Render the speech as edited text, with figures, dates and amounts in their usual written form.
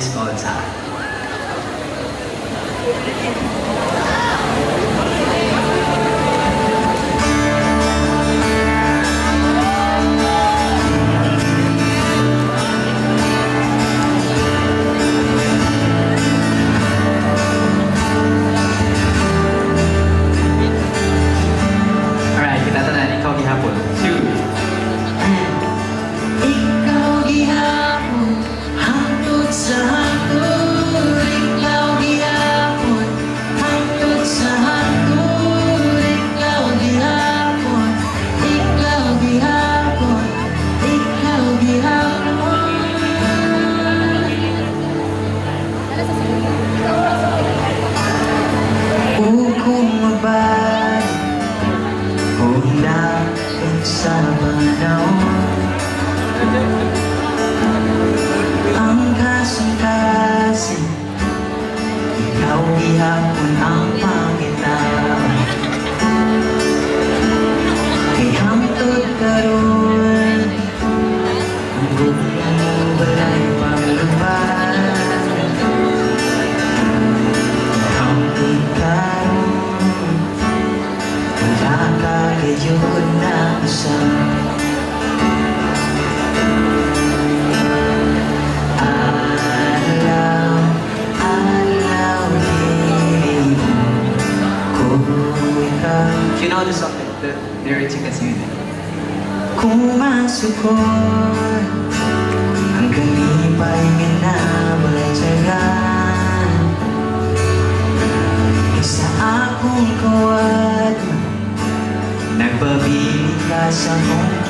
miss call sa akin. Alright, kita tanan, ikaw gihapon. Two. Ikaw gihapon, hangtod sa hangtod. Ikaw gihapon, hangtod sa hangtod. Ikaw gihapon, ikaw gihapon, ikaw gihapon. Kung mabalik, kung nakit sa panahon, ang kasing-kasing, ikaw gihapon ang pangitawan. Kay hangtod karon, ang buong mo balay pagluban. Hangtod karon, wala ka gayon na usap. You know the song, the lyrics, you can sing it. Kung masukon, hanggang iba'y minabaladyagan. Isa akong kawad, nagpabili ka sa mong